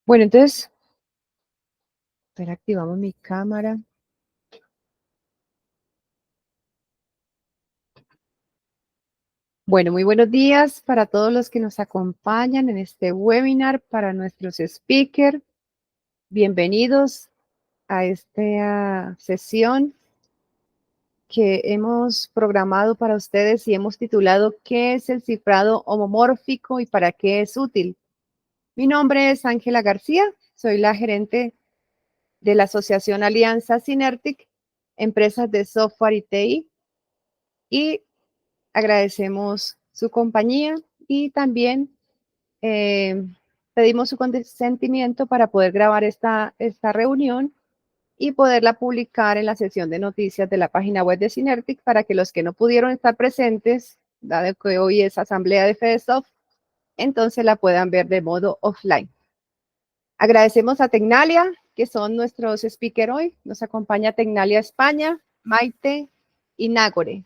Bueno, entonces, espera, activamos mi cámara. Bueno, muy buenos días para todos los que nos acompañan en este webinar, para nuestros speakers. Bienvenidos a esta sesión que hemos programado para ustedes y hemos titulado ¿Qué es el cifrado homomórfico y para qué es útil? Mi nombre es Ángela García, soy la gerente de la Asociación Alianza Synertic, Empresas de Software y TI, y agradecemos su compañía y también pedimos su consentimiento para poder grabar esta reunión y poderla publicar en la sección de noticias de la página web de Synertic para que los que no pudieron estar presentes, dado que hoy es asamblea de FedeSoft, entonces la puedan ver de modo offline. Agradecemos a Tecnalia, que son nuestros speakers hoy. Nos acompaña Tecnalia España, Maite y Nágore.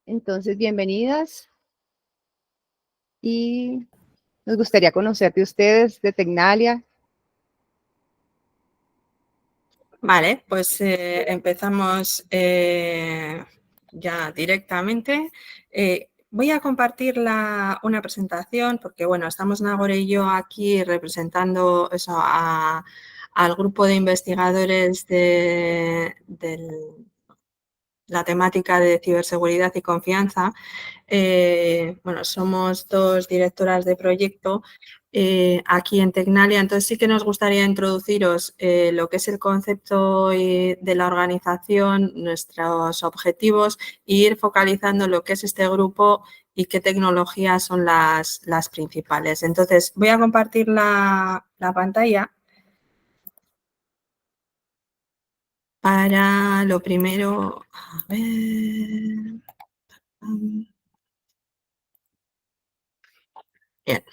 Entonces, bienvenidas. Y nos gustaría conocer de ustedes, de Tecnalia. Vale, pues empezamos ya directamente. Voy a compartir una presentación porque, bueno, estamos Nágore y yo aquí representando eso al grupo de investigadores de la temática de ciberseguridad y confianza. Bueno, somos dos directoras de proyecto aquí en Tecnalia, entonces sí que nos gustaría introduciros lo que es el concepto de la organización, nuestros objetivos e ir focalizando lo que es este grupo y qué tecnologías son las principales. Entonces, voy a compartir la pantalla. Para lo primero, a ver. Bien.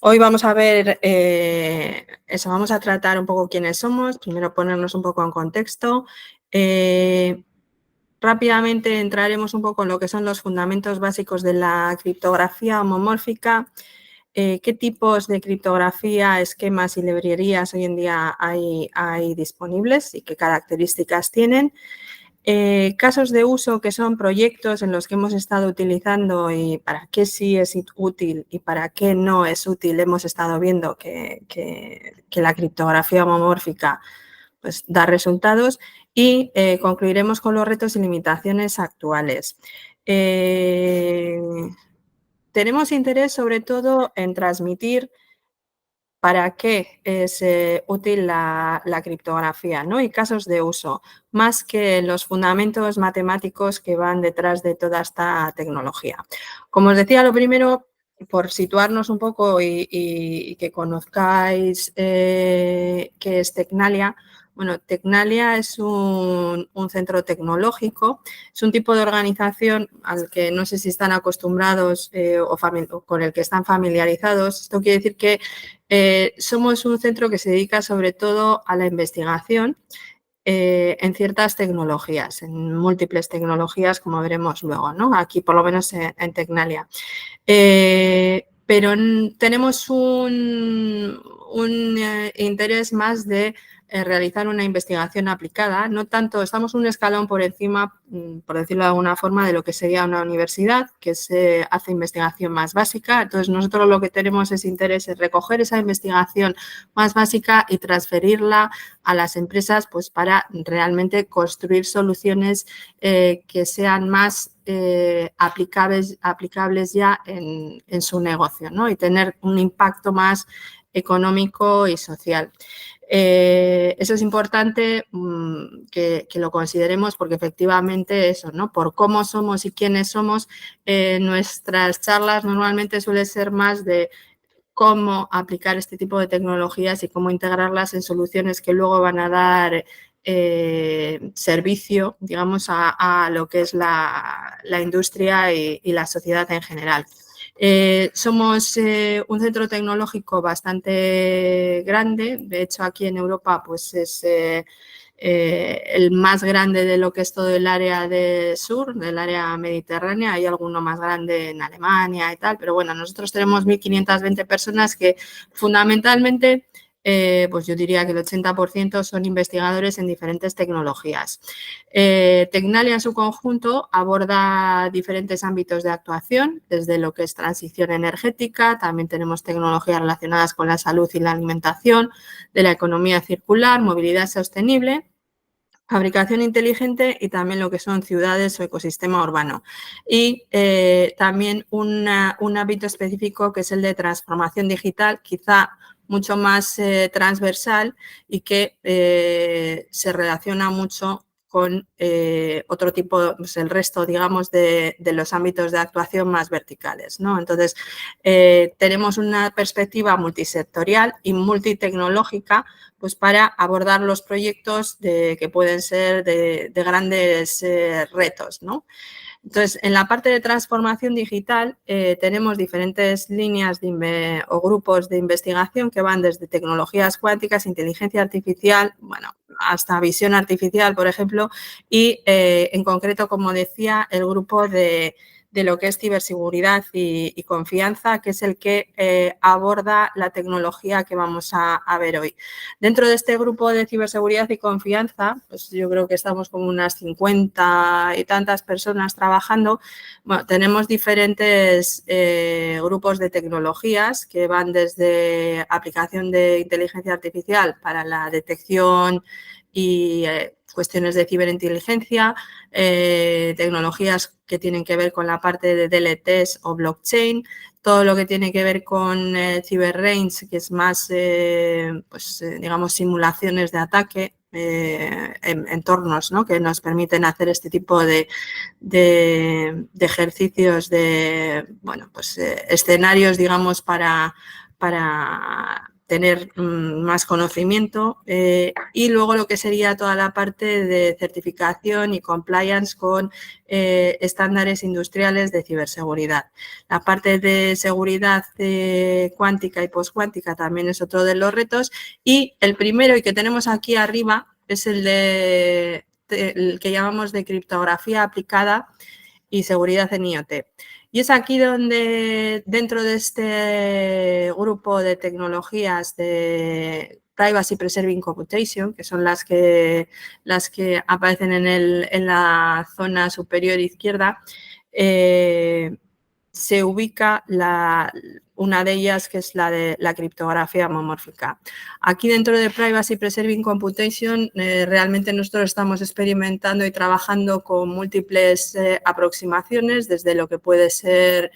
Hoy vamos a ver eso, vamos a tratar un poco quiénes somos, primero ponernos un poco en contexto. Rápidamente entraremos un poco en lo que son los fundamentos básicos de la criptografía homomórfica, qué tipos de criptografía, esquemas y librerías hoy en día hay disponibles y qué características tienen. Casos de uso que son proyectos en los que hemos estado utilizando y para qué sí es útil y para qué no es útil. Hemos estado viendo que la criptografía homomórfica pues, da resultados y concluiremos con los retos y limitaciones actuales. Tenemos interés sobre todo en transmitir para qué es útil la criptografía, ¿no? Y casos de uso, más que los fundamentos matemáticos que van detrás de toda esta tecnología. Como os decía, lo primero, por situarnos un poco y que conozcáis qué es Tecnalia. Bueno, Tecnalia es un centro tecnológico, es un tipo de organización al que no sé si están acostumbrados o con el que están familiarizados. Esto quiere decir que somos un centro que se dedica sobre todo a la investigación en ciertas tecnologías, en múltiples tecnologías, como veremos luego, ¿no? Aquí, por lo menos en Tecnalia. Pero tenemos un interés más de realizar una investigación aplicada, no tanto, estamos un escalón por encima, por decirlo de alguna forma, de lo que sería una universidad, que se hace investigación más básica. Entonces, nosotros lo que tenemos es interés en recoger esa investigación más básica y transferirla a las empresas pues, para realmente construir soluciones que sean más aplicables ya en su negocio, ¿no? Y tener un impacto más económico y social. Eso es importante que lo consideremos porque efectivamente eso, ¿no? Por cómo somos y quiénes somos, nuestras charlas normalmente suelen ser más de cómo aplicar este tipo de tecnologías y cómo integrarlas en soluciones que luego van a dar servicio, digamos, a lo que es la industria y la sociedad en general. Somos un centro tecnológico bastante grande, de hecho aquí en Europa pues es el más grande de lo que es todo el área del sur, del área mediterránea. Hay alguno más grande en Alemania y tal, pero bueno, nosotros tenemos 1.520 personas que fundamentalmente, pues yo diría que el 80% son investigadores en diferentes tecnologías. Tecnalia en su conjunto aborda diferentes ámbitos de actuación, desde lo que es transición energética, también tenemos tecnologías relacionadas con la salud y la alimentación, de la economía circular, movilidad sostenible, fabricación inteligente y también lo que son ciudades o ecosistema urbano. Y también un ámbito específico que es el de transformación digital, quizá mucho más transversal y que se relaciona mucho con otro tipo, pues el resto, digamos, de los ámbitos de actuación más verticales, ¿no? Entonces, tenemos una perspectiva multisectorial y multitecnológica, pues para abordar los proyectos que pueden ser de grandes retos, ¿no? Entonces, en la parte de transformación digital tenemos diferentes líneas o grupos de investigación que van desde tecnologías cuánticas, inteligencia artificial, bueno, hasta visión artificial, por ejemplo, y en concreto, como decía, el grupo de lo que es ciberseguridad y confianza, que es el que aborda la tecnología que vamos a ver hoy. Dentro de este grupo de ciberseguridad y confianza, pues yo creo que estamos como unas 50 y tantas personas trabajando. Bueno, tenemos diferentes grupos de tecnologías que van desde aplicación de inteligencia artificial para la detección y cuestiones de ciberinteligencia, tecnologías que tienen que ver con la parte de DLTs o blockchain, todo lo que tiene que ver con CyberRange, que es más, digamos, simulaciones de ataque, entornos, ¿no?, que nos permiten hacer este tipo de ejercicios, de, bueno, pues escenarios, digamos, para tener más conocimiento, y luego lo que sería toda la parte de certificación y compliance con estándares industriales de ciberseguridad. La parte de seguridad cuántica y postcuántica también es otro de los retos, y el primero y que tenemos aquí arriba es el que llamamos de criptografía aplicada y seguridad en IoT. Y es aquí donde, dentro de este grupo de tecnologías de Privacy Preserving Computation, que son las que aparecen en la zona superior izquierda, se ubica una de ellas, que es la de la criptografía homomórfica. Aquí dentro de Privacy Preserving Computation realmente nosotros estamos experimentando y trabajando con múltiples aproximaciones, desde lo que puede ser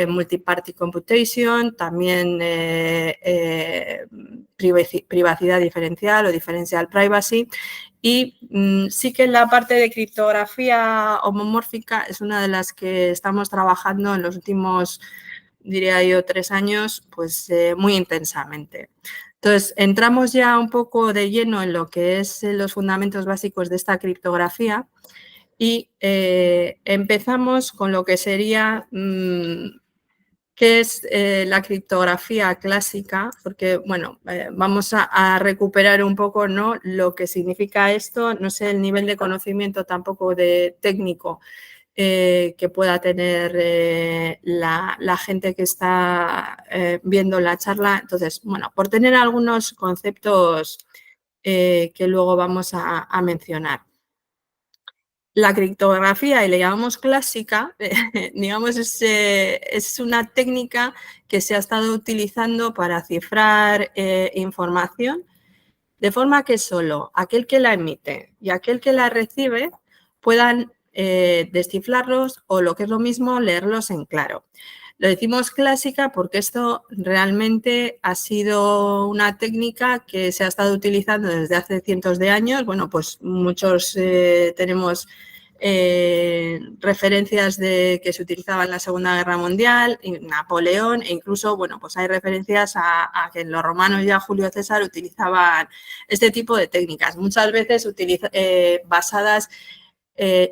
multi-party computation, también privacidad diferencial o differential privacy. Y sí que en la parte de criptografía homomórfica es una de las que estamos trabajando en los últimos, diría yo, 3 años, pues muy intensamente. Entonces, entramos ya un poco de lleno en lo que es los fundamentos básicos de esta criptografía y empezamos con lo que sería qué es la criptografía clásica, porque, bueno, vamos a recuperar un poco, ¿no?, lo que significa esto. No sé el nivel de conocimiento tampoco de técnico que pueda tener la gente que está viendo la charla. Entonces, bueno, por tener algunos conceptos que luego vamos a mencionar. La criptografía, y le llamamos clásica, digamos, es una técnica que se ha estado utilizando para cifrar información, de forma que solo aquel que la emite y aquel que la recibe puedan descifrarlos o, lo que es lo mismo, leerlos en claro. Lo decimos clásica porque esto realmente ha sido una técnica que se ha estado utilizando desde hace cientos de años. Bueno, pues muchos tenemos referencias de que se utilizaba en la Segunda Guerra Mundial, Napoleón, e incluso, bueno, pues hay referencias a que los romanos ya Julio César utilizaban este tipo de técnicas, muchas veces basadas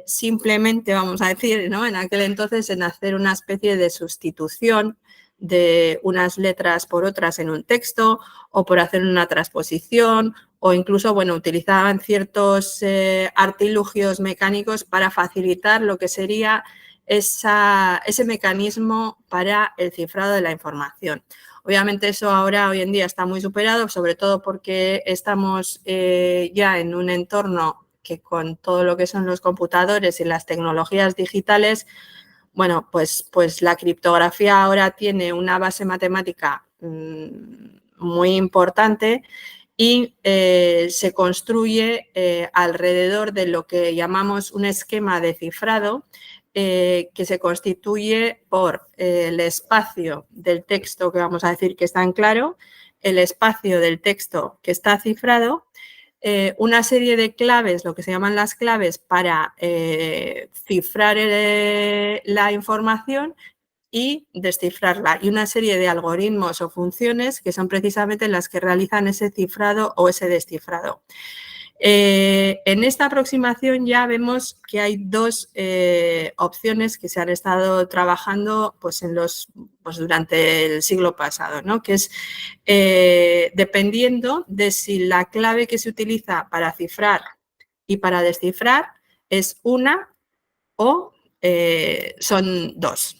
simplemente, vamos a decir, ¿no?, en aquel entonces, en hacer una especie de sustitución de unas letras por otras en un texto, o por hacer una transposición, o incluso, bueno, utilizaban ciertos artilugios mecánicos para facilitar lo que sería ese mecanismo para el cifrado de la información. Obviamente eso ahora, hoy en día, está muy superado, sobre todo porque estamos ya en un entorno que con todo lo que son los computadores y las tecnologías digitales, bueno, pues la criptografía ahora tiene una base matemática muy importante y se construye alrededor de lo que llamamos un esquema de cifrado que se constituye por el espacio del texto que vamos a decir que está en claro, el espacio del texto que está cifrado, una serie de claves, lo que se llaman las claves para cifrar la información y descifrarla, y una serie de algoritmos o funciones que son precisamente las que realizan ese cifrado o ese descifrado. En esta aproximación ya vemos que hay dos opciones que se han estado trabajando pues, durante el siglo pasado, ¿no? Que es dependiendo de si la clave que se utiliza para cifrar y para descifrar es una o son dos.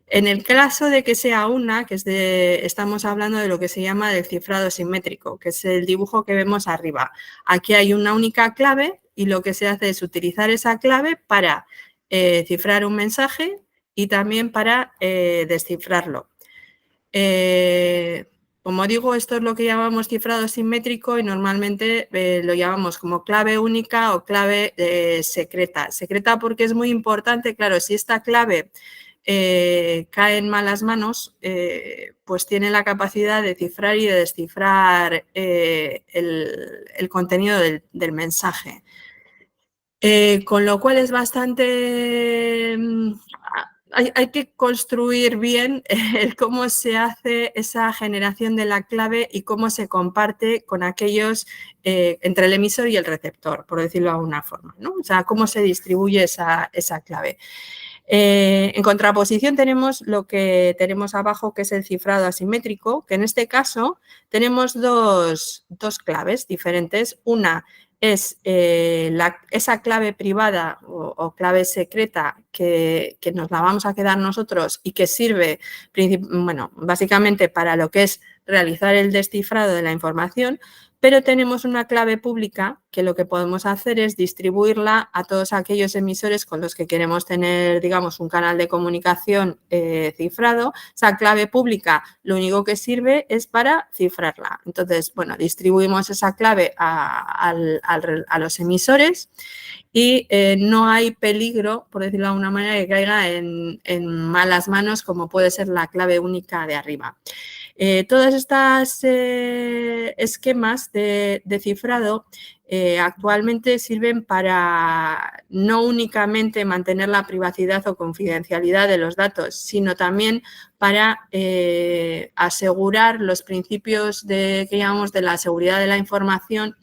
En el caso de que sea una, que estamos hablando de lo que se llama el cifrado simétrico, que es el dibujo que vemos arriba. Aquí hay una única clave y lo que se hace es utilizar esa clave para cifrar un mensaje y también para descifrarlo. Como digo, esto es lo que llamamos cifrado simétrico y normalmente lo llamamos como clave única o clave secreta. Secreta porque es muy importante, claro, si esta clave cae en malas manos, pues tiene la capacidad de cifrar y de descifrar el contenido del mensaje. Con lo cual es bastante... Hay que construir bien el cómo se hace esa generación de la clave y cómo se comparte con aquellos entre el emisor y el receptor, por decirlo de alguna forma, ¿no? O sea, cómo se distribuye esa clave. En contraposición tenemos lo que tenemos abajo, que es el cifrado asimétrico, que en este caso tenemos dos claves diferentes. Una es esa clave privada o clave secreta que nos la vamos a quedar nosotros y que sirve, bueno, básicamente para lo que es realizar el descifrado de la información, pero tenemos una clave pública que lo que podemos hacer es distribuirla a todos aquellos emisores con los que queremos tener, digamos, un canal de comunicación cifrado. Esa clave pública lo único que sirve es para cifrarla. Entonces, bueno, distribuimos esa clave a los emisores y no hay peligro, por decirlo de alguna manera, que caiga en malas manos como puede ser la clave única de arriba. Todas estas esquemas de cifrado actualmente sirven para no únicamente mantener la privacidad o confidencialidad de los datos, sino también para asegurar los principios que llamamos de la seguridad de la información,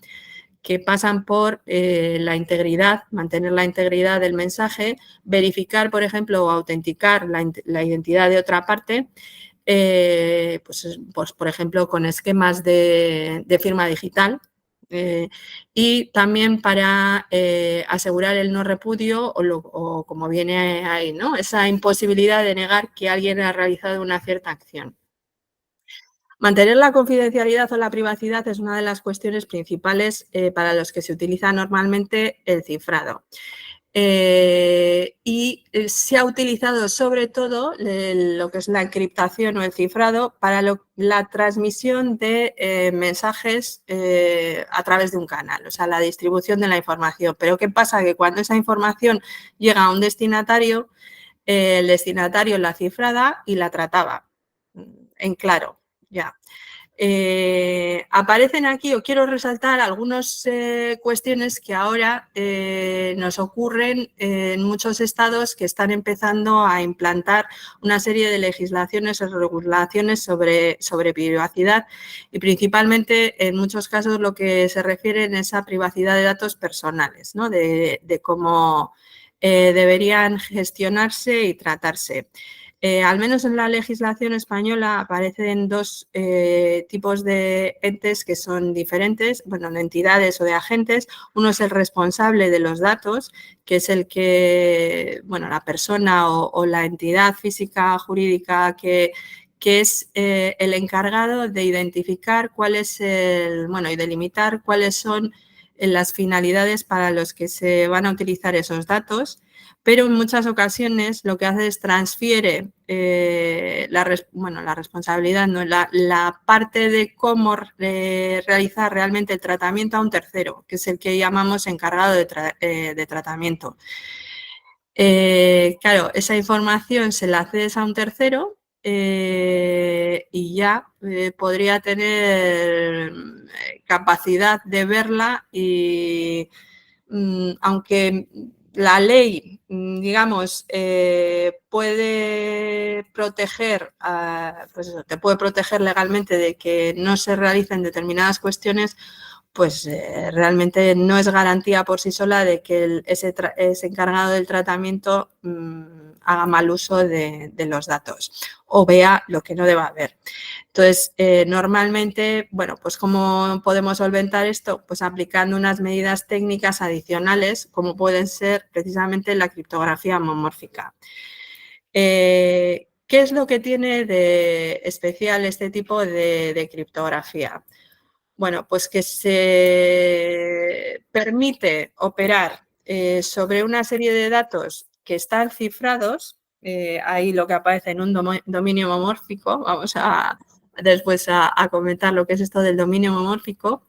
que pasan por la integridad, mantener la integridad del mensaje, verificar, por ejemplo, o autenticar la identidad de otra parte, pues, por ejemplo, con esquemas de firma digital y también para asegurar el no repudio o como viene ahí, ¿no? Esa imposibilidad de negar que alguien ha realizado una cierta acción. Mantener la confidencialidad o la privacidad es una de las cuestiones principales para los que se utiliza normalmente el cifrado. Y se ha utilizado sobre todo lo que es la encriptación o el cifrado para la transmisión de mensajes a través de un canal, o sea, la distribución de la información. Pero ¿qué pasa? Que cuando esa información llega a un destinatario, el destinatario la cifraba y la trataba en claro, ya. Aparecen aquí, o quiero resaltar algunas cuestiones que ahora nos ocurren en muchos estados que están empezando a implantar una serie de legislaciones o regulaciones sobre privacidad y principalmente en muchos casos lo que se refiere a esa privacidad de datos personales, ¿no? de cómo deberían gestionarse y tratarse. Al menos en la legislación española aparecen dos tipos de entes que son diferentes, bueno, de entidades o de agentes. Uno es el responsable de los datos, que es el que, bueno, la persona o la entidad física, jurídica que es el encargado de identificar cuál es y delimitar cuáles son las finalidades para los que se van a utilizar esos datos, pero en muchas ocasiones lo que hace es transfiere la responsabilidad, ¿no? la parte de cómo realizar realmente el tratamiento a un tercero, que es el que llamamos encargado de tratamiento. Claro, esa información se la cedes a un tercero y ya podría tener capacidad de verla y aunque la ley, digamos, puede proteger, pues eso, te puede proteger legalmente de que no se realicen determinadas cuestiones, pues realmente no es garantía por sí sola de que ese encargado del tratamiento haga mal uso de los datos o vea lo que no deba ver. Entonces, normalmente, bueno, pues ¿cómo podemos solventar esto? Pues aplicando unas medidas técnicas adicionales, como pueden ser precisamente la criptografía homomórfica. ¿Qué es lo que tiene de especial este tipo de criptografía? Bueno, pues que se permite operar sobre una serie de datos que están cifrados, ahí lo que aparece en un dominio homomórfico, vamos después a comentar lo que es esto del dominio homomórfico,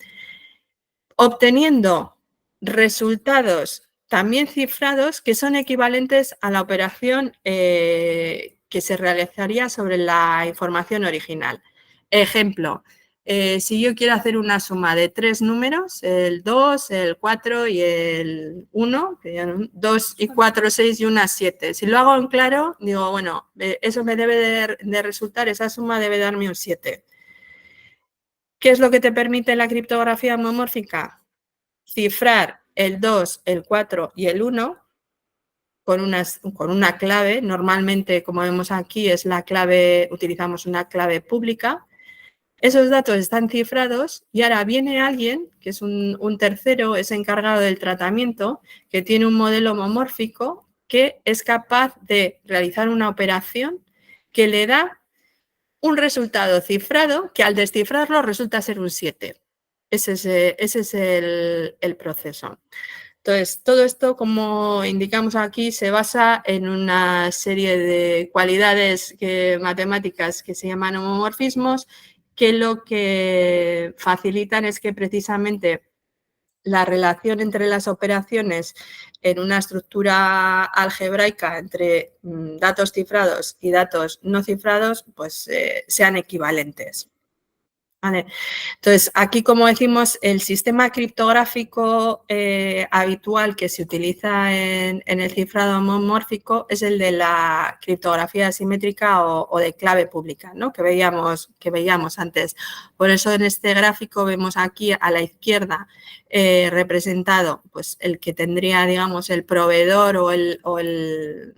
obteniendo resultados también cifrados que son equivalentes a la operación que se realizaría sobre la información original. Ejemplo, si yo quiero hacer una suma de 3 números, el 2, el 4 y el 1, 2 y 4, 6 y 1, 7. Si lo hago en claro, digo, bueno, eso me debe de resultar, esa suma debe darme un 7. ¿Qué es lo que te permite la criptografía homomórfica? Cifrar el 2, el 4 y el 1 con una clave. Normalmente, como vemos aquí, es la clave, utilizamos una clave pública. Esos datos están cifrados y ahora viene alguien, que es un tercero, es encargado del tratamiento, que tiene un modelo homomórfico que es capaz de realizar una operación que le da un resultado cifrado que al descifrarlo resulta ser un 7. Ese es el proceso. Entonces, todo esto, como indicamos aquí, se basa en una serie de cualidades matemáticas que se llaman homomorfismos, que lo que facilitan es que precisamente la relación entre las operaciones en una estructura algebraica entre datos cifrados y datos no cifrados, pues sean equivalentes. ¿Vale? Entonces, aquí, como decimos, el sistema criptográfico habitual que se utiliza en el cifrado homomórfico es el de la criptografía asimétrica o de clave pública, ¿no? que veíamos antes. Por eso, en este gráfico vemos aquí a la izquierda representado pues, el que tendría, digamos, el proveedor o el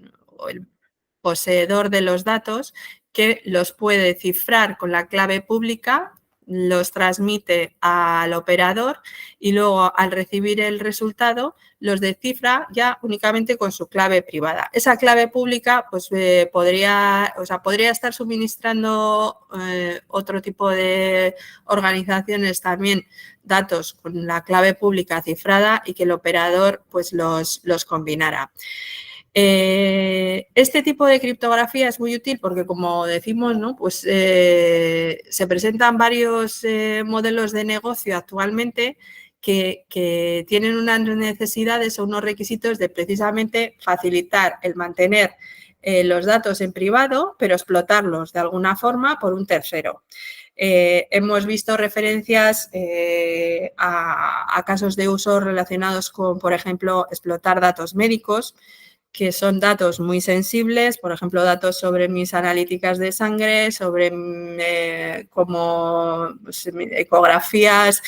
poseedor de los datos, que los puede cifrar con la clave pública, los transmite al operador y luego al recibir el resultado los descifra ya únicamente con su clave privada. Esa clave pública pues, podría estar suministrando otro tipo de organizaciones también datos con la clave pública cifrada y que el operador pues, los combinara. Este tipo de criptografía es muy útil porque, como decimos, ¿no? pues, se presentan varios modelos de negocio actualmente que tienen unas necesidades o unos requisitos de precisamente facilitar el mantener los datos en privado, pero explotarlos de alguna forma por un tercero. Hemos visto referencias a casos de uso relacionados con, por ejemplo, explotar datos médicos, que son datos muy sensibles, por ejemplo, datos sobre mis analíticas de sangre, sobre como pues, ecografías,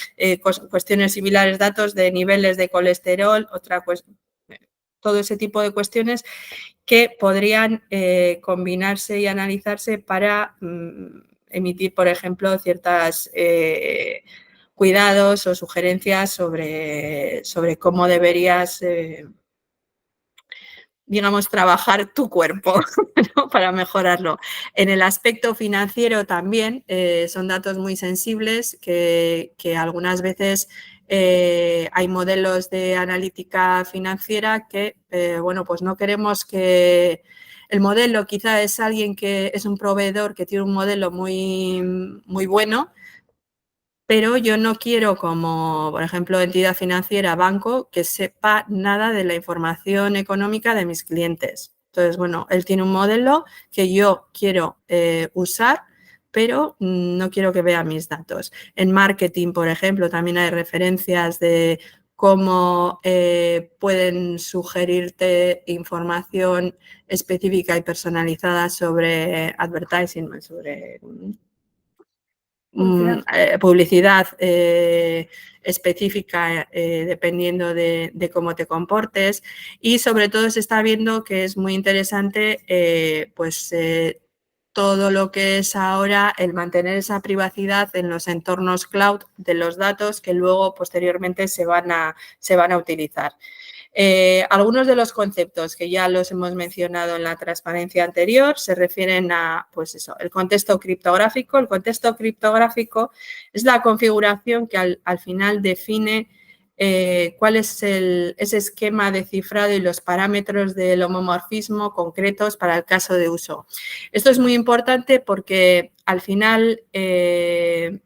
cuestiones similares, datos de niveles de colesterol, todo ese tipo de cuestiones que podrían combinarse y analizarse para emitir, por ejemplo, ciertos cuidados o sugerencias sobre cómo deberías digamos, trabajar tu cuerpo, ¿no? Para mejorarlo. En el aspecto financiero también son datos muy sensibles que algunas veces hay modelos de analítica financiera que, bueno, pues no queremos que el modelo quizá es alguien que es un proveedor que tiene un modelo muy, muy bueno, pero yo no quiero como, por ejemplo, entidad financiera, banco, que sepa nada de la información económica de mis clientes. Entonces, bueno, él tiene un modelo que yo quiero usar, pero no quiero que vea mis datos. En marketing, por ejemplo, también hay referencias de cómo pueden sugerirte información específica y personalizada sobre advertising, sobre publicidad específica dependiendo de cómo te comportes, y sobre todo se está viendo que es muy interesante todo lo que es ahora el mantener esa privacidad en los entornos cloud de los datos que luego posteriormente se van a utilizar. Algunos de los conceptos que ya los hemos mencionado en la transparencia anterior se refieren a, pues eso, el contexto criptográfico. El contexto criptográfico es la configuración que al final define cuál es ese esquema de cifrado y los parámetros del homomorfismo concretos para el caso de uso. Esto es muy importante porque al final ¿qué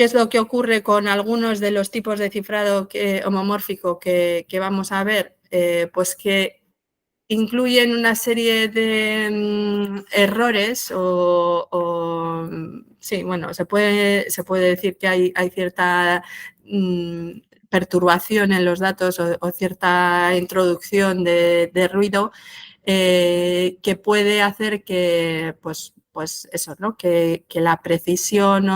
es lo que ocurre con algunos de los tipos de cifrado homomórfico que vamos a ver? Pues que incluyen una serie de errores sí, bueno, se puede decir que hay cierta perturbación en los datos o cierta introducción de ruido que puede hacer que, pues eso, ¿no? Que la precisión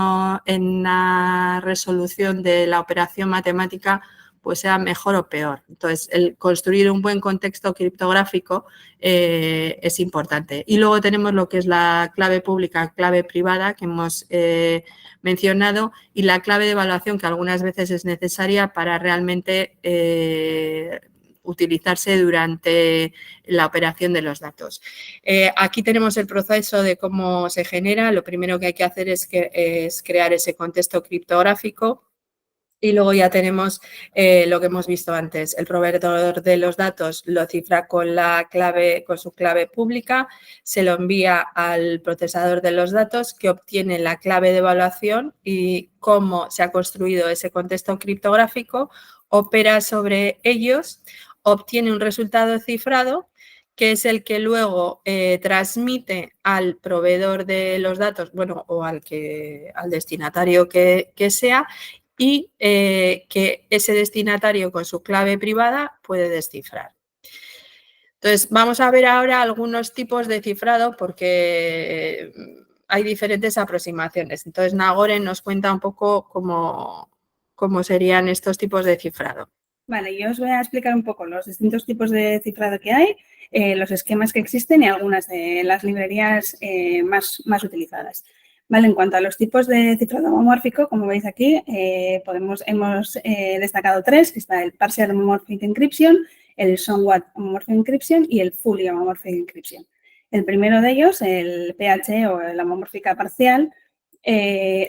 en la resolución de la operación matemática pues sea mejor o peor. Entonces, el construir un buen contexto criptográfico es importante. Y luego tenemos lo que es la clave pública, clave privada, que hemos mencionado, y la clave de evaluación, que algunas veces es necesaria para realmente utilizarse durante la operación de los datos. Aquí tenemos el proceso de cómo se genera. Lo primero que hay que hacer es crear ese contexto criptográfico. Y luego ya tenemos lo que hemos visto antes. El proveedor de los datos lo cifra con su clave pública, se lo envía al procesador de los datos, que obtiene la clave de evaluación y cómo se ha construido ese contexto criptográfico, opera sobre ellos, obtiene un resultado cifrado, que es el que luego transmite al proveedor de los datos, bueno, o al destinatario que sea, y que ese destinatario con su clave privada puede descifrar. Entonces, vamos a ver ahora algunos tipos de cifrado porque hay diferentes aproximaciones. Entonces, Nagore nos cuenta un poco cómo serían estos tipos de cifrado. Vale, yo os voy a explicar un poco los distintos tipos de cifrado que hay, los esquemas que existen y algunas de las librerías más utilizadas. Vale, en cuanto a los tipos de cifrado homomórfico, como veis aquí, hemos destacado tres, que está el Partial Homomorphic Encryption, el Somewhat Homomorphic Encryption y el Fully Homomorphic Encryption. El primero de ellos, el PH o la homomórfica parcial,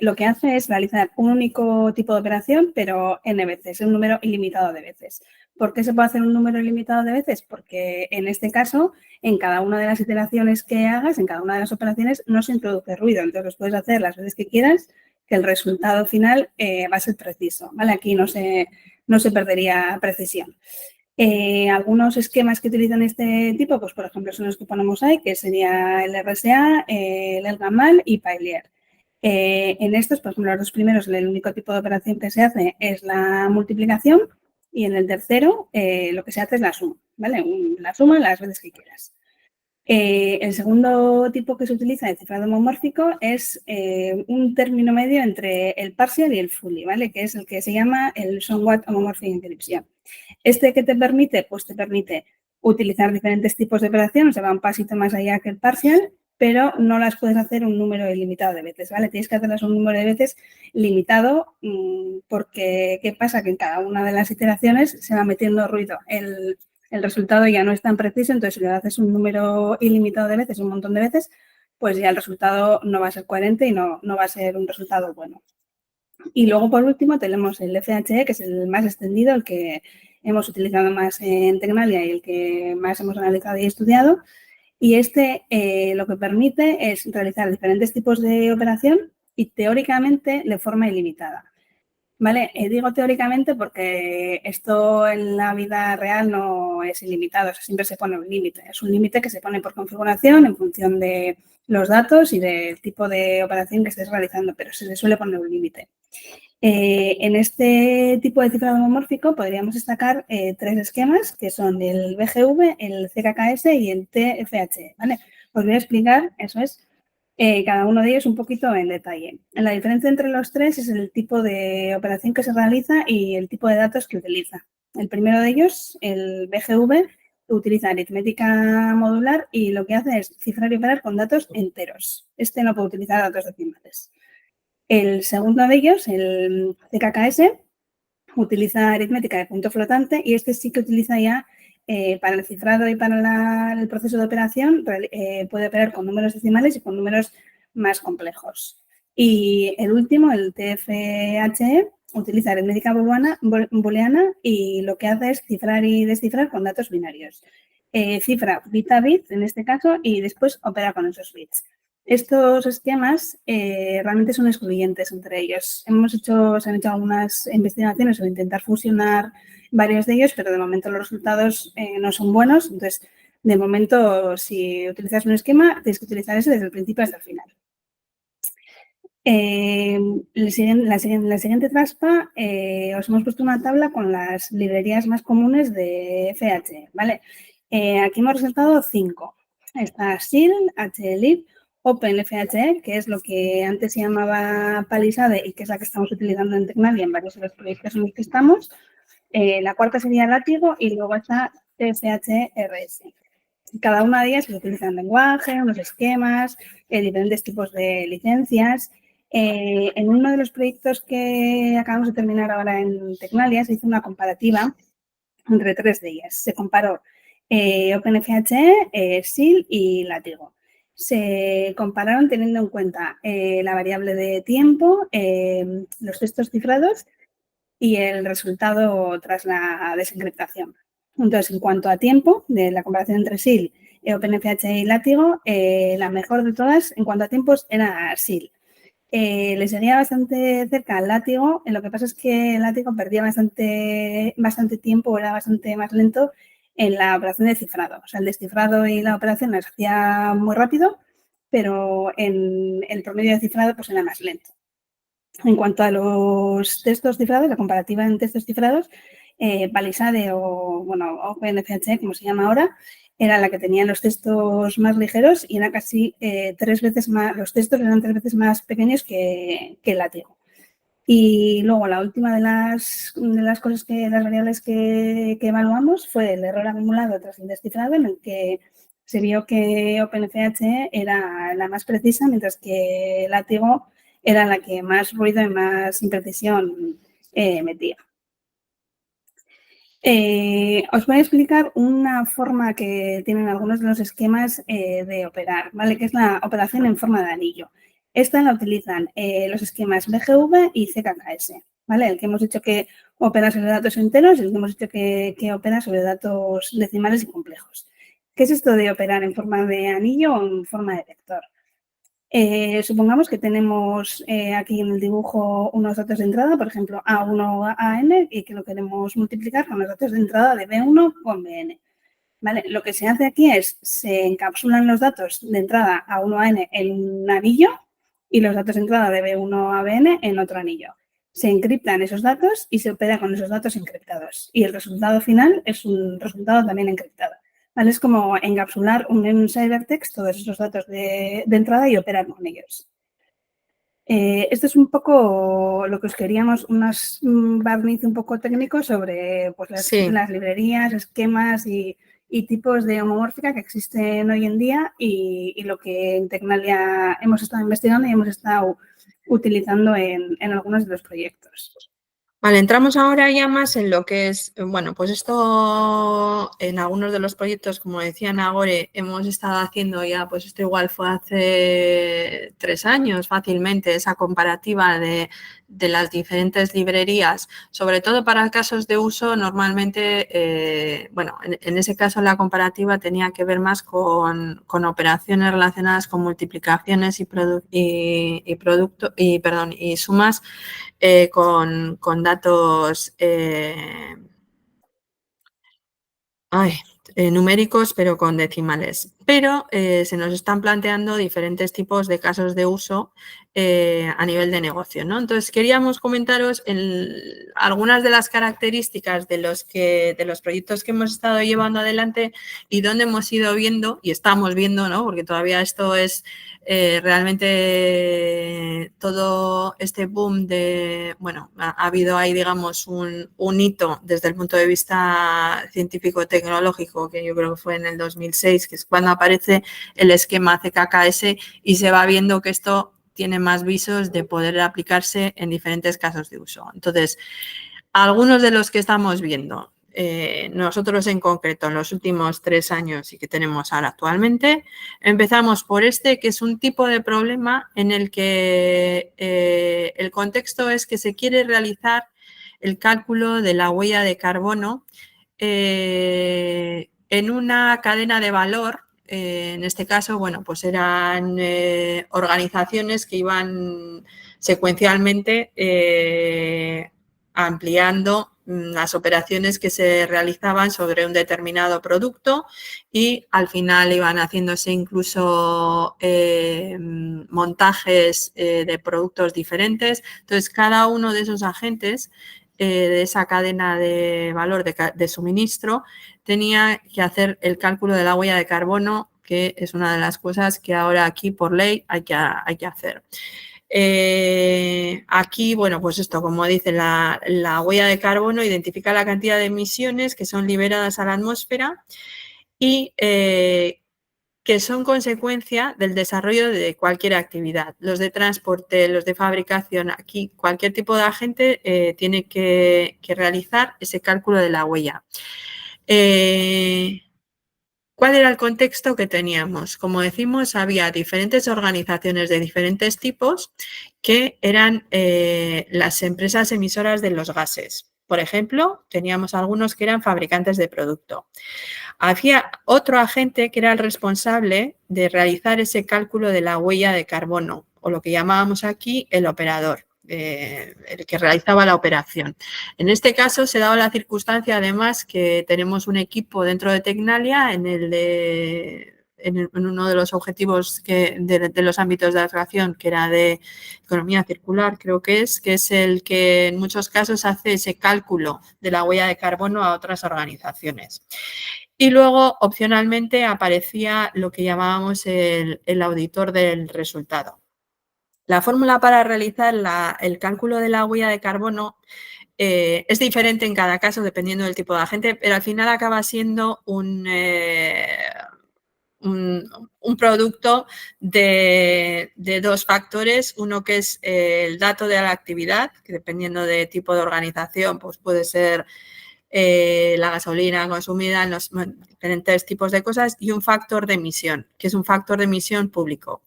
lo que hace es realizar un único tipo de operación, pero n veces, un número ilimitado de veces. ¿Por qué se puede hacer un número ilimitado de veces? Porque en este caso, en cada una de las iteraciones que hagas, en cada una de las operaciones, no se introduce ruido. Entonces, los puedes hacer las veces que quieras, que el resultado final va a ser preciso. ¿Vale? Aquí no se perdería precisión. Algunos esquemas que utilizan este tipo, pues por ejemplo, son los que ponemos ahí, que sería el RSA, el Elgamal y Pailier. En estos, por ejemplo, los dos primeros, el único tipo de operación que se hace es la multiplicación y en el tercero lo que se hace es la suma, ¿vale? La suma las veces que quieras. El segundo tipo que se utiliza de cifrado homomórfico es un término medio entre el partial y el fully, ¿vale? Que es el que se llama el somewhat homomorphic encryption. ¿Qué te permite? Pues te permite utilizar diferentes tipos de operaciones, se va un pasito más allá que el partial, pero no las puedes hacer un número ilimitado de veces, ¿vale? Tienes que hacerlas un número de veces limitado porque, ¿qué pasa? Que en cada una de las iteraciones se va metiendo ruido. El resultado ya no es tan preciso, entonces si le haces un número ilimitado de veces, un montón de veces, pues ya el resultado no va a ser coherente y no va a ser un resultado bueno. Y luego, por último, tenemos el FHE, que es el más extendido, el que hemos utilizado más en Tecnalia y el que más hemos analizado y estudiado. Y lo que permite es realizar diferentes tipos de operación y teóricamente de forma ilimitada. ¿Vale? Digo teóricamente porque esto en la vida real no es ilimitado, o sea, siempre se pone un límite. Es un límite que se pone por configuración en función de los datos y del tipo de operación que estés realizando, pero se suele poner un límite. En este tipo de cifrado homomórfico podríamos destacar 3 esquemas, que son el BGV, el CKKS y el TFH, ¿vale? Os voy a explicar, eso es, cada uno de ellos un poquito en detalle. La diferencia entre los 3 es el tipo de operación que se realiza y el tipo de datos que utiliza. El primero de ellos, el BGV, utiliza aritmética modular y lo que hace es cifrar y operar con datos enteros. No puede utilizar datos decimales. El segundo de ellos, el CKKS, utiliza aritmética de punto flotante y sí que utiliza ya para el cifrado y para el proceso de operación, puede operar con números decimales y con números más complejos. Y el último, el TFHE, utiliza aritmética booleana y lo que hace es cifrar y descifrar con datos binarios. Cifra bit a bit, en este caso, y después opera con esos bits. Estos esquemas realmente son excluyentes entre ellos. Se han hecho algunas investigaciones sobre intentar fusionar varios de ellos, pero de momento los resultados no son buenos. Entonces, de momento, si utilizas un esquema, tienes que utilizar ese desde el principio hasta el final. La siguiente traspa, os hemos puesto una tabla con las librerías más comunes de FH, ¿vale? Aquí hemos resaltado 5. Está SIL, HLib, OpenFHE, que es lo que antes se llamaba Palisade y que es la que estamos utilizando en Tecnalia en varios de los proyectos en los que estamos. La cuarta sería Látigo y luego está TFH-RS. Cada una de ellas se utiliza un lenguaje, unos esquemas, diferentes tipos de licencias. En uno de los proyectos que acabamos de terminar ahora en Tecnalia se hizo una comparativa entre 3 de ellas. Se comparó OpenFHE, SIL y Látigo. Se compararon teniendo en cuenta la variable de tiempo, los textos cifrados y el resultado tras la desencriptación. Entonces, en cuanto a tiempo, de la comparación entre SIL, OpenFHE y Látigo, la mejor de todas en cuanto a tiempos era SIL. Le seguía bastante cerca al Látigo, lo que pasa es que el Látigo perdía bastante tiempo, era bastante más lento en la operación de cifrado. O sea, el descifrado y la operación las hacía muy rápido, pero en el promedio de cifrado pues era más lento. En cuanto a los textos cifrados, la comparativa en textos cifrados, Palisade o OpenFHE, como se llama ahora, era la que tenía los textos más ligeros y era casi 3 veces más, los textos eran 3 veces más pequeños que el Látigo. Y luego la última de las cosas las variables que evaluamos fue el error acumulado tras el descifrado, en el que se vio que OpenFHE era la más precisa, mientras que el Látigo era la que más ruido y más imprecisión metía. Os voy a explicar una forma que tienen algunos de los esquemas de operar, ¿vale? Que es la operación en forma de anillo. Esta la utilizan los esquemas BGV y CKKS, ¿vale? El que hemos dicho que opera sobre datos enteros y el que hemos dicho que opera sobre datos decimales y complejos. ¿Qué es esto de operar en forma de anillo o en forma de vector? Supongamos que tenemos aquí en el dibujo unos datos de entrada, por ejemplo, A1, AN, y que lo queremos multiplicar con los datos de entrada de B1 con BN. ¿Vale? Lo que se hace aquí es, se encapsulan los datos de entrada A1 a N en un anillo y los datos de entrada de B1 a BN en otro anillo. Se encriptan esos datos y se opera con esos datos encriptados. Y el resultado final es un resultado también encriptado. ¿vale? Es como encapsular en un cybertext todos esos datos de entrada y operar con ellos. Esto es un poco lo que os queríamos, un barniz un poco técnico sobre pues, las librerías, esquemas y tipos de homomórfica que existen hoy en día y lo que en Tecnalia hemos estado investigando y hemos estado utilizando en algunos de los proyectos. Vale, entramos ahora ya más en lo que es, bueno, pues esto en algunos de los proyectos, como decía Nagore, hemos estado haciendo ya, pues esto igual fue hace 3 años fácilmente, esa comparativa de las diferentes librerías, sobre todo para casos de uso, normalmente, bueno, en ese caso la comparativa tenía que ver más con operaciones relacionadas con multiplicaciones y sumas con datos numéricos, pero con decimales. Pero se nos están planteando diferentes tipos de casos de uso a nivel de negocio, ¿no? Entonces, queríamos comentaros algunas de las características de los proyectos que hemos estado llevando adelante y dónde hemos ido viendo y estamos viendo, ¿no? Porque todavía esto es realmente todo este boom de, bueno, ha habido ahí, digamos, un hito desde el punto de vista científico-tecnológico, que yo creo que fue en el 2006, que es cuando aparece el esquema CKKS y se va viendo que esto tiene más visos de poder aplicarse en diferentes casos de uso. Entonces, algunos de los que estamos viendo, nosotros en concreto en los últimos 3 años y que tenemos ahora actualmente, empezamos por este, que es un tipo de problema en el que el contexto es que se quiere realizar el cálculo de la huella de carbono en una cadena de valor. En este caso, bueno, pues eran organizaciones que iban secuencialmente ampliando las operaciones que se realizaban sobre un determinado producto y al final iban haciéndose incluso montajes de productos diferentes. Entonces, cada uno de esos agentes de esa cadena de valor de suministro tenía que hacer el cálculo de la huella de carbono, que es una de las cosas que ahora aquí por ley hay que hacer. Aquí, bueno, pues esto, como dice la huella de carbono, identifica la cantidad de emisiones que son liberadas a la atmósfera y que son consecuencia del desarrollo de cualquier actividad. Los de transporte, los de fabricación, aquí cualquier tipo de agente tiene que realizar ese cálculo de la huella. ¿Cuál era el contexto que teníamos? Como decimos, había diferentes organizaciones de diferentes tipos que eran las empresas emisoras de los gases. Por ejemplo, teníamos algunos que eran fabricantes de producto. Había otro agente que era el responsable de realizar ese cálculo de la huella de carbono, o lo que llamábamos aquí el operador, el que realizaba la operación. En este caso se daba la circunstancia, además, que tenemos un equipo dentro de Tecnalia en uno de los objetivos de los ámbitos de actuación, que era de economía circular, creo que es el que en muchos casos hace ese cálculo de la huella de carbono a otras organizaciones. Y luego, opcionalmente, aparecía lo que llamábamos el auditor del resultado. La fórmula para realizar el cálculo de la huella de carbono es diferente en cada caso dependiendo del tipo de agente, pero al final acaba siendo un producto de 2 factores. Uno que es el dato de la actividad, que dependiendo de tipo de organización, pues puede ser la gasolina consumida en los diferentes tipos de cosas, y un factor de emisión, que es un factor de emisión público.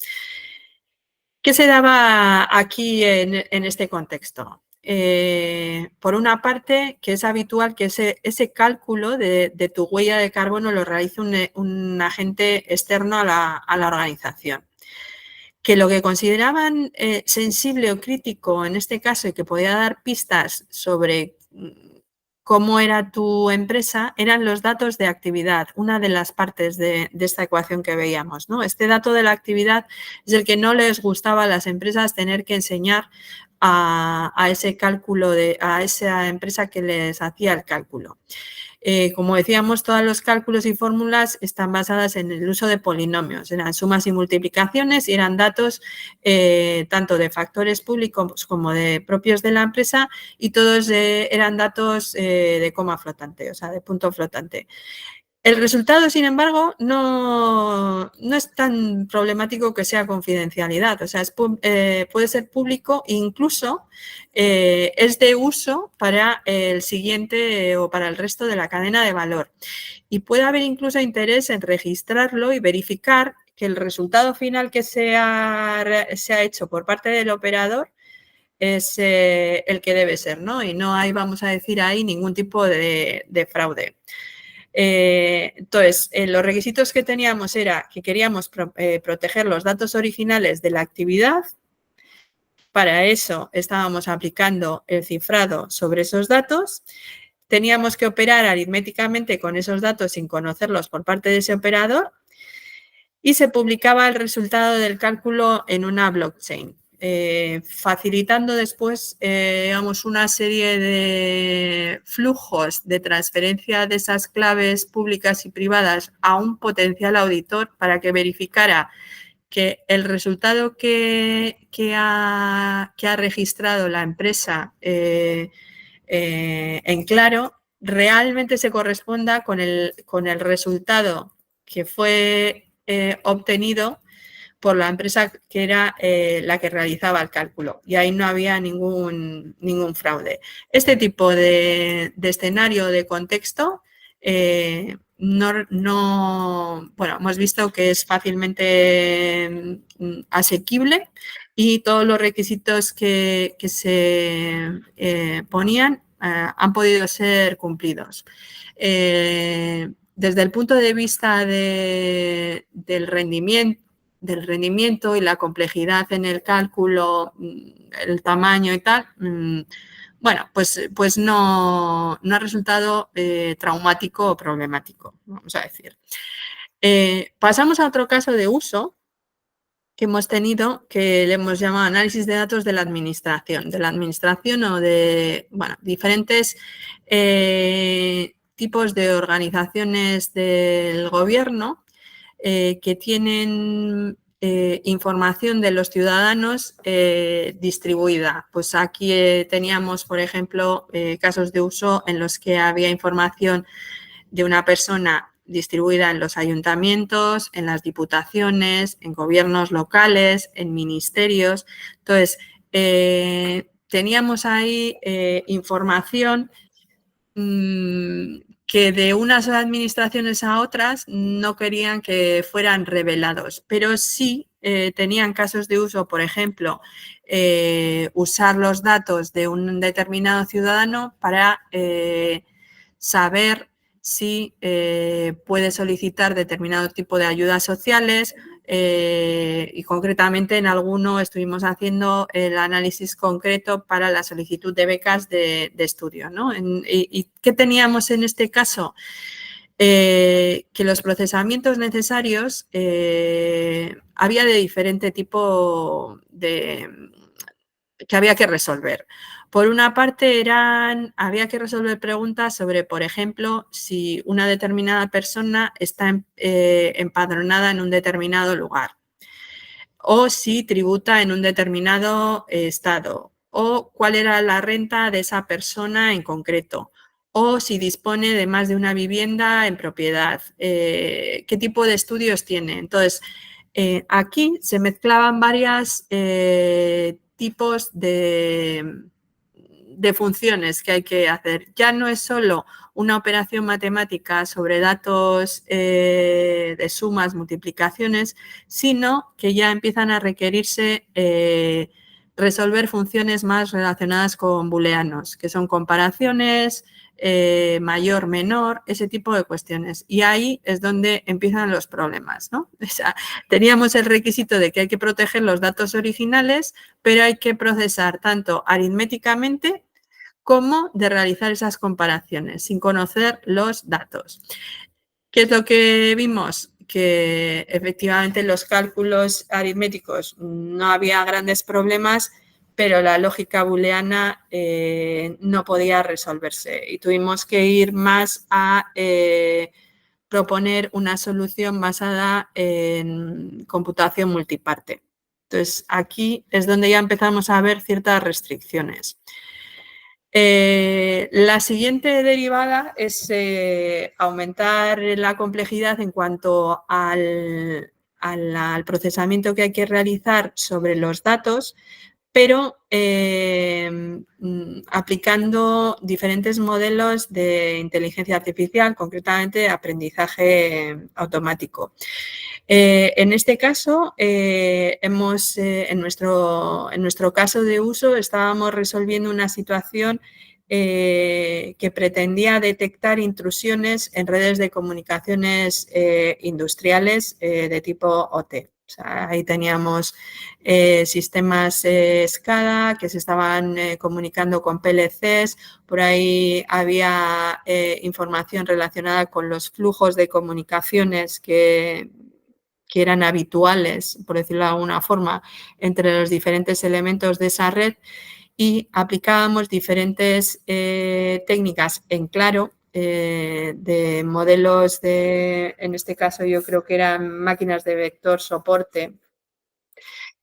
¿Qué se daba aquí en este contexto? Por una parte, que es habitual que ese cálculo de tu huella de carbono lo realice un agente externo a la organización. Que lo que consideraban sensible o crítico en este caso y que podía dar pistas sobre cómo era tu empresa, eran los datos de actividad, una de las partes de esta ecuación que veíamos, ¿no? Este dato de la actividad es el que no les gustaba a las empresas tener que enseñar a ese cálculo, a esa empresa que les hacía el cálculo. Como decíamos, todos los cálculos y fórmulas están basadas en el uso de polinomios, eran sumas y multiplicaciones y eran datos tanto de factores públicos como de propios de la empresa y todos eran datos de coma flotante, o sea, de punto flotante. El resultado, sin embargo, no es tan problemático que sea confidencialidad, o sea, puede ser público e incluso es de uso para el siguiente o para el resto de la cadena de valor. Y puede haber incluso interés en registrarlo y verificar que el resultado final que se ha hecho por parte del operador es el que debe ser, ¿no? Y no hay, vamos a decir ahí, ningún tipo de fraude. Entonces, los requisitos que teníamos era que queríamos proteger los datos originales de la actividad. Para eso estábamos aplicando el cifrado sobre esos datos. Teníamos que operar aritméticamente con esos datos sin conocerlos por parte de ese operador y se publicaba el resultado del cálculo en una blockchain. Facilitando después, digamos, una serie de flujos de transferencia de esas claves públicas y privadas a un potencial auditor para que verificara que el resultado que ha registrado la empresa en claro realmente se corresponda con el resultado que fue obtenido por la empresa que era la que realizaba el cálculo y ahí no había ningún fraude. Este tipo de escenario de contexto bueno, hemos visto que es fácilmente asequible y todos los requisitos que se ponían han podido ser cumplidos. Desde el punto de vista del rendimiento y la complejidad en el cálculo, el tamaño y tal, bueno, pues no ha resultado traumático o problemático, vamos a decir. Pasamos a otro caso de uso que hemos tenido, que le hemos llamado análisis de datos de la administración o de, bueno, diferentes tipos de organizaciones del gobierno que tienen información de los ciudadanos distribuida. Pues aquí teníamos, por ejemplo, casos de uso en los que había información de una persona distribuida en los ayuntamientos, en las diputaciones, en gobiernos locales, en ministerios. Entonces, teníamos ahí información que de unas administraciones a otras no querían que fueran revelados, pero sí tenían casos de uso, por ejemplo, usar los datos de un determinado ciudadano para saber si puede solicitar determinado tipo de ayudas sociales y concretamente en alguno estuvimos haciendo el análisis concreto para la solicitud de becas de estudio, ¿no? ¿Y qué teníamos en este caso? Que los procesamientos necesarios había de diferente tipo que había que resolver. Por una parte, había que resolver preguntas sobre, por ejemplo, si una determinada persona está empadronada en un determinado lugar o si tributa en un determinado estado o cuál era la renta de esa persona en concreto o si dispone de más de una vivienda en propiedad, qué tipo de estudios tiene. Entonces, aquí se mezclaban varios tipos de funciones que hay que hacer. Ya no es solo una operación matemática sobre datos de sumas, multiplicaciones, sino que ya empiezan a requerirse resolver funciones más relacionadas con booleanos, que son comparaciones, mayor, menor, ese tipo de cuestiones. Y ahí es donde empiezan los problemas, ¿no? O sea, teníamos el requisito de que hay que proteger los datos originales, pero hay que procesar tanto aritméticamente como de realizar esas comparaciones sin conocer los datos. ¿Qué es lo que vimos? Que efectivamente los cálculos aritméticos no había grandes problemas, pero la lógica booleana no podía resolverse y tuvimos que ir más a proponer una solución basada en computación multiparte. Entonces, aquí es donde ya empezamos a ver ciertas restricciones. La siguiente derivada es aumentar la complejidad en cuanto al procesamiento que hay que realizar sobre los datos, pero aplicando diferentes modelos de inteligencia artificial, concretamente aprendizaje automático. En este caso, en nuestro caso de uso, estábamos resolviendo una situación que pretendía detectar intrusiones en redes de comunicaciones industriales de tipo OT. O sea, ahí teníamos sistemas SCADA que se estaban comunicando con PLCs, por ahí había información relacionada con los flujos de comunicaciones que eran habituales, por decirlo de alguna forma, entre los diferentes elementos de esa red y aplicábamos diferentes técnicas en claro de modelos de, en este caso yo creo que eran máquinas de vector soporte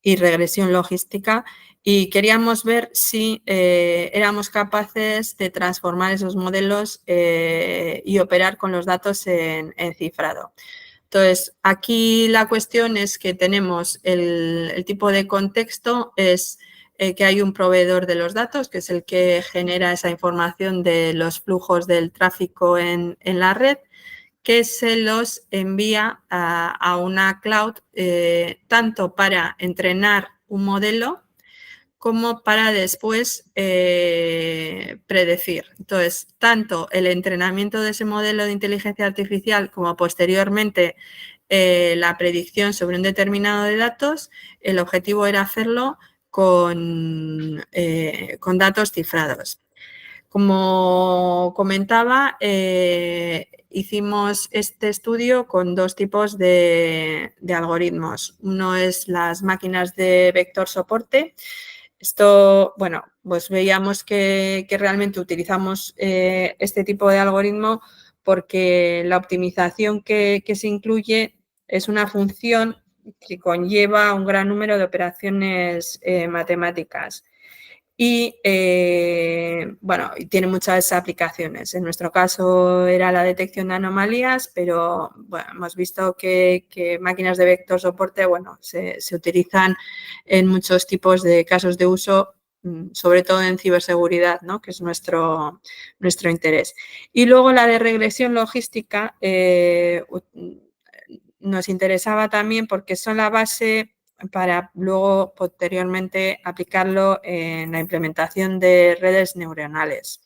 y regresión logística y queríamos ver si éramos capaces de transformar esos modelos y operar con los datos en cifrado. Entonces, aquí la cuestión es que tenemos el tipo de contexto es que hay un proveedor de los datos, que es el que genera esa información de los flujos del tráfico en la red, que se los envía a una cloud tanto para entrenar un modelo como para después predecir. Entonces, tanto el entrenamiento de ese modelo de inteligencia artificial como posteriormente la predicción sobre un determinado de datos, el objetivo era hacerlo con datos cifrados. Como comentaba, hicimos este estudio con dos tipos de algoritmos. Uno es las máquinas de vector soporte. Esto, bueno, pues veíamos que realmente utilizamos este tipo de algoritmo porque la optimización que se incluye es una función que conlleva un gran número de operaciones matemáticas. Y, bueno, tiene muchas aplicaciones. En nuestro caso era la detección de anomalías, pero bueno, hemos visto que máquinas de vector soporte, bueno, se utilizan en muchos tipos de casos de uso, sobre todo en ciberseguridad, ¿no? Que es nuestro interés. Y luego la de regresión logística nos interesaba también porque son la base para luego posteriormente aplicarlo en la implementación de redes neuronales.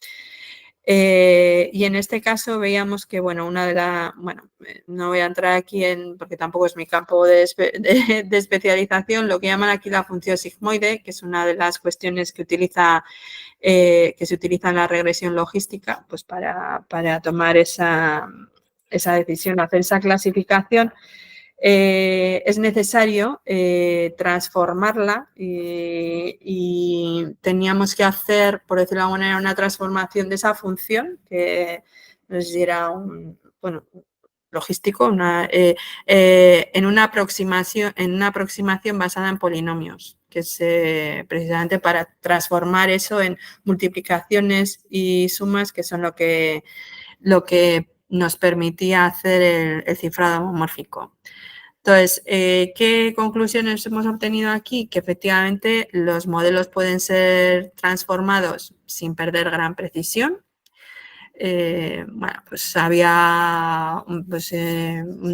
Y en este caso veíamos que, bueno, no voy a entrar aquí porque tampoco es mi campo de especialización, lo que llaman aquí la función sigmoide, que es una de las cuestiones que se utiliza en la regresión logística, pues para tomar esa decisión, hacer esa clasificación. Es necesario transformarla y teníamos que hacer, por decirlo de alguna manera, una transformación de esa función, que no sé si era logístico, en una aproximación basada en polinomios, que es precisamente para transformar eso en multiplicaciones y sumas, que son lo que nos permitía hacer el cifrado homomórfico. Entonces, ¿qué conclusiones hemos obtenido aquí? Que efectivamente los modelos pueden ser transformados sin perder gran precisión. Bueno, pues había un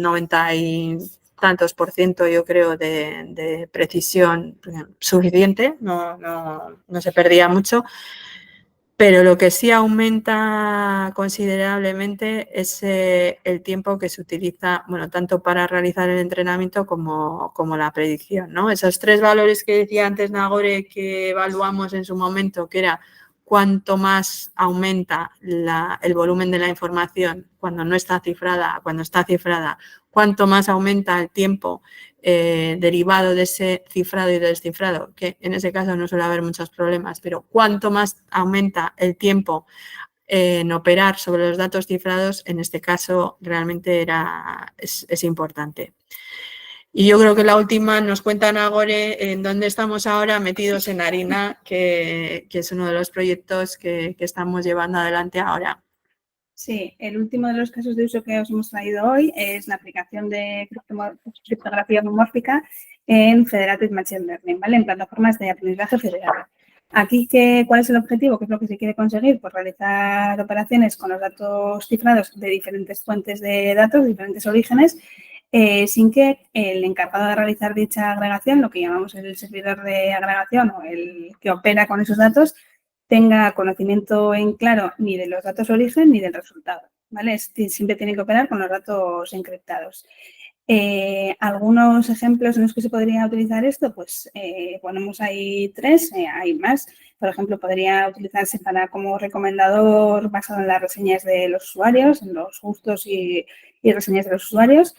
90 y tantos % yo creo de precisión suficiente, no se perdía mucho. Pero lo que sí aumenta considerablemente es el tiempo que se utiliza, bueno, tanto para realizar el entrenamiento como la predicción, ¿no? Esos tres valores que decía antes Nagore que evaluamos en su momento, que era cuánto más aumenta el volumen de la información cuando no está cifrada, cuando está cifrada, cuánto más aumenta el tiempo derivado de ese cifrado y descifrado, que en ese caso no suele haber muchos problemas, pero cuanto más aumenta el tiempo en operar sobre los datos cifrados, en este caso realmente es importante. Y yo creo que la última nos cuenta Nagore en dónde estamos ahora metidos en Harina, que es uno de los proyectos que estamos llevando adelante ahora. Sí, el último de los casos de uso que os hemos traído hoy es la aplicación de criptografía homomórfica en Federated Machine Learning, ¿vale? En plataformas de aprendizaje federado. Aquí, ¿cuál es el objetivo? ¿Qué es lo que se quiere conseguir? Pues realizar operaciones con los datos cifrados de diferentes fuentes de datos, diferentes orígenes, sin que el encargado de realizar dicha agregación, lo que llamamos el servidor de agregación o el que opera con esos datos, tenga conocimiento en claro ni de los datos origen ni del resultado, ¿vale? Siempre tiene que operar con los datos encriptados. Algunos ejemplos en los que se podría utilizar esto, pues ponemos ahí 3, hay más. Por ejemplo, podría utilizarse como recomendador basado en las reseñas de los usuarios, en los gustos y reseñas de los usuarios.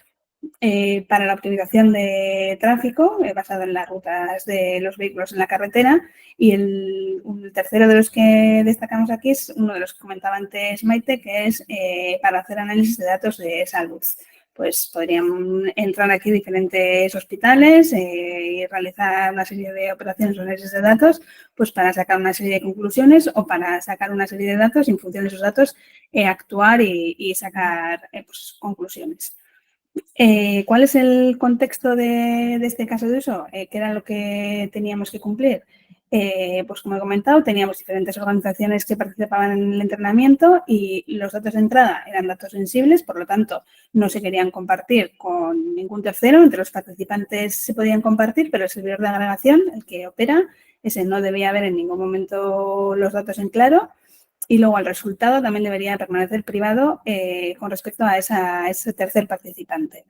Para la optimización de tráfico, basado en las rutas de los vehículos en la carretera. Y el tercero de los que destacamos aquí es uno de los que comentaba antes Maite, que es para hacer análisis de datos de salud. Pues podrían entrar aquí diferentes hospitales y realizar una serie de operaciones o análisis de datos, pues para sacar una serie de conclusiones o para sacar una serie de datos y en función de esos datos actuar y sacar pues, conclusiones. ¿Cuál es el contexto de este caso de uso? ¿Qué era lo que teníamos que cumplir? Pues como he comentado, teníamos diferentes organizaciones que participaban en el entrenamiento y los datos de entrada eran datos sensibles, por lo tanto, no se querían compartir con ningún tercero. Entre los participantes se podían compartir, pero el servidor de agregación, el que opera, ese no debía haber en ningún momento los datos en claro. Y luego el resultado también debería permanecer privado con respecto a ese tercer participante.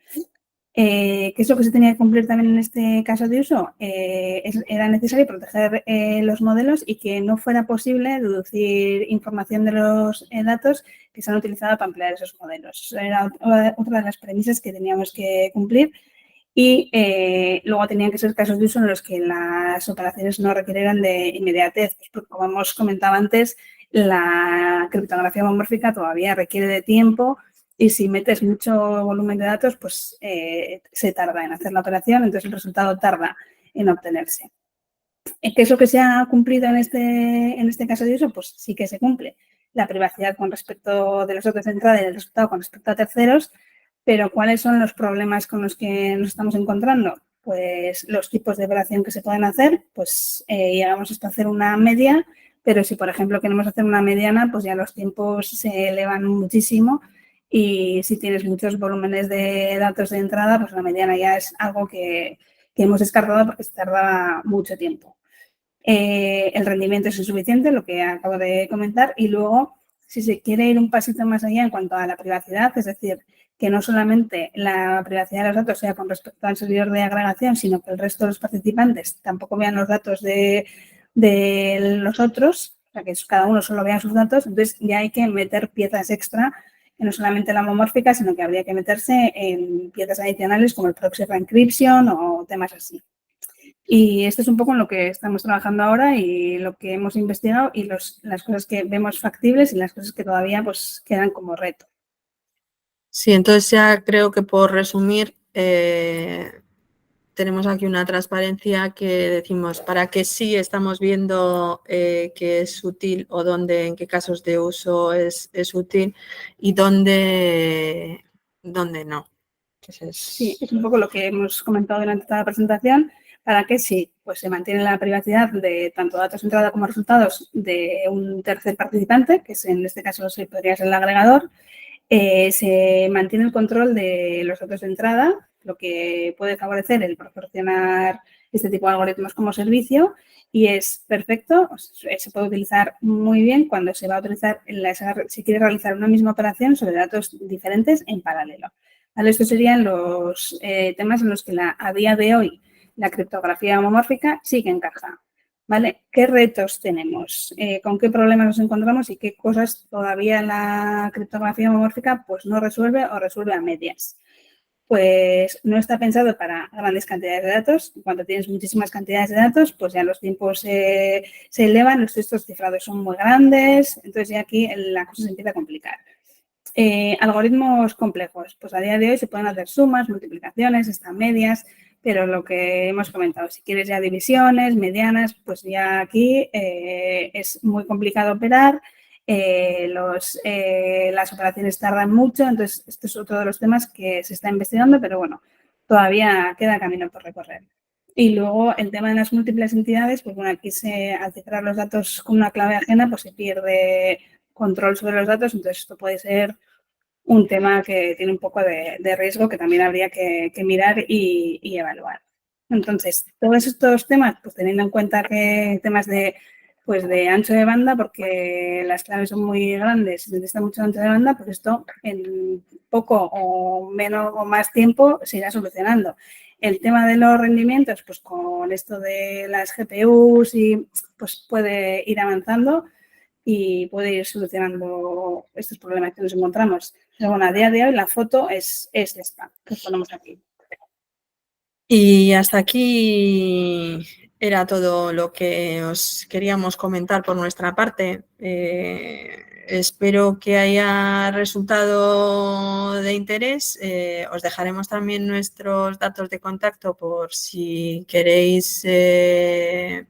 ¿Qué es lo que se tenía que cumplir también en este caso de uso? Era necesario proteger los modelos y que no fuera posible deducir información de los datos que se han utilizado para emplear esos modelos. Eso era otra de las premisas que teníamos que cumplir. Y luego tenían que ser casos de uso en los que las operaciones no requirieran de inmediatez, porque como hemos comentado antes, la criptografía homomórfica todavía requiere de tiempo y si metes mucho volumen de datos, pues se tarda en hacer la operación, entonces el resultado tarda en obtenerse. ¿Qué es lo que se ha cumplido en este caso de uso? Pues sí que se cumple la privacidad con respecto de los datos de entrada y el resultado con respecto a terceros, pero ¿cuáles son los problemas con los que nos estamos encontrando? Pues los tipos de operación que se pueden hacer, pues llegamos hasta hacer una media, pero si, por ejemplo, queremos hacer una mediana, pues ya los tiempos se elevan muchísimo y si tienes muchos volúmenes de datos de entrada, pues la mediana ya es algo que hemos descartado porque se tarda mucho tiempo. El rendimiento es insuficiente, lo que acabo de comentar, y luego, si se quiere ir un pasito más allá en cuanto a la privacidad, es decir, que no solamente la privacidad de los datos sea con respecto al servidor de agregación, sino que el resto de los participantes tampoco vean los datos de los otros, o sea, que cada uno solo vea sus datos, entonces ya hay que meter piezas extra, no solamente la homomórfica, sino que habría que meterse en piezas adicionales como el proxy for encryption o temas así. Y esto es un poco en lo que estamos trabajando ahora y lo que hemos investigado y las cosas que vemos factibles y las cosas que todavía pues quedan como reto. Sí, entonces ya creo que por resumir, tenemos aquí una transparencia que decimos para qué sí estamos viendo que es útil o dónde, en qué casos de uso es útil y dónde no. Sí, es un poco lo que hemos comentado durante toda la presentación. ¿Para qué sí? Pues se mantiene la privacidad de tanto datos de entrada como resultados de un tercer participante, que en este caso podría ser el agregador. Se mantiene el control de los datos de entrada, lo que puede favorecer el proporcionar este tipo de algoritmos como servicio y es perfecto, se puede utilizar muy bien cuando se va a utilizar, si quiere realizar una misma operación sobre datos diferentes en paralelo. ¿Vale? Estos serían los temas en los que a día de hoy la criptografía homomórfica sí que encaja. ¿Vale? ¿Qué retos tenemos? ¿Con qué problemas nos encontramos y qué cosas todavía la criptografía homomórfica pues no resuelve o resuelve a medias? pues no está pensado para grandes cantidades de datos. Cuando tienes muchísimas cantidades de datos, pues ya los tiempos se elevan, los textos cifrados son muy grandes, entonces ya aquí la cosa se empieza a complicar. Algoritmos complejos, pues a día de hoy se pueden hacer sumas, multiplicaciones, están medias, pero lo que hemos comentado, si quieres ya divisiones, medianas, pues ya aquí es muy complicado operar, las operaciones tardan mucho, entonces esto es otro de los temas que se está investigando, pero bueno, todavía queda camino por recorrer. Y luego el tema de las múltiples entidades, pues bueno, aquí al cifrar los datos con una clave ajena, pues se pierde control sobre los datos, entonces esto puede ser un tema que tiene un poco de riesgo que también habría que mirar y evaluar. Entonces, todos estos temas, pues teniendo en cuenta que temas de ancho de banda, porque las claves son muy grandes, se necesita mucho ancho de banda, pues esto en poco o menos o más tiempo se irá solucionando. El tema de los rendimientos, pues con esto de las GPUs y pues puede ir avanzando y puede ir solucionando estos problemas que nos encontramos. Pero bueno, a día de hoy la foto es esta que ponemos aquí. Y hasta aquí era todo lo que os queríamos comentar por nuestra parte. Espero que haya resultado de interés. Os dejaremos también nuestros datos de contacto por si queréis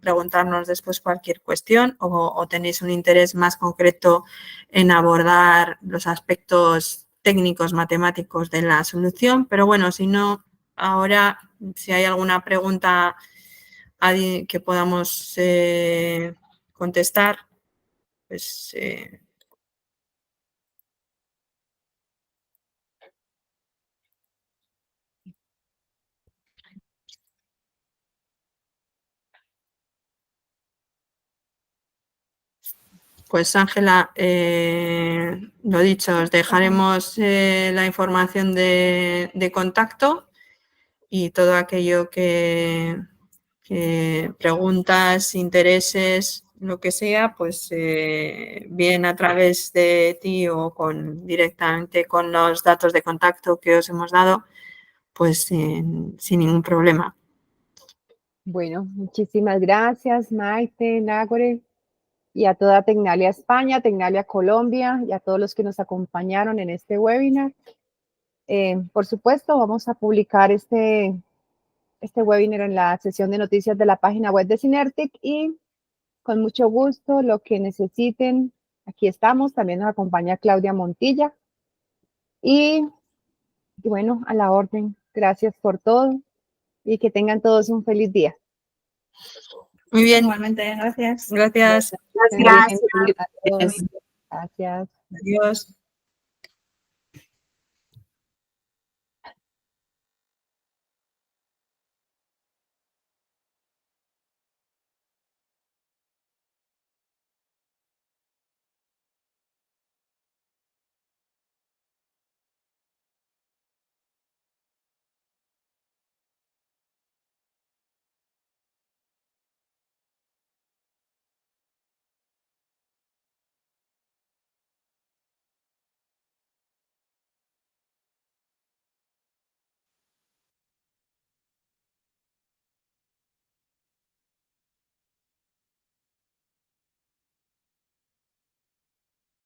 preguntarnos después cualquier cuestión o tenéis un interés más concreto en abordar los aspectos técnicos matemáticos de la solución. Pero bueno, si no, ahora, si hay alguna pregunta que podamos contestar, pues... Pues Ángela, lo dicho, os dejaremos la información de contacto y todo aquello que preguntas, intereses, lo que sea, pues bien a través de ti o directamente con los datos de contacto que os hemos dado, pues sin ningún problema. Bueno, muchísimas gracias, Maite, Nagore, y a toda Tecnalia España, Tecnalia Colombia y a todos los que nos acompañaron en este webinar. Por supuesto, vamos a publicar este webinar en la sesión de noticias de la página web de Synertic y con mucho gusto, lo que necesiten, aquí estamos. También nos acompaña Claudia Montilla. Y bueno, a la orden. Gracias por todo y que tengan todos un feliz día. Muy bien. Igualmente, gracias. Gracias. Gracias. Adiós. Adiós.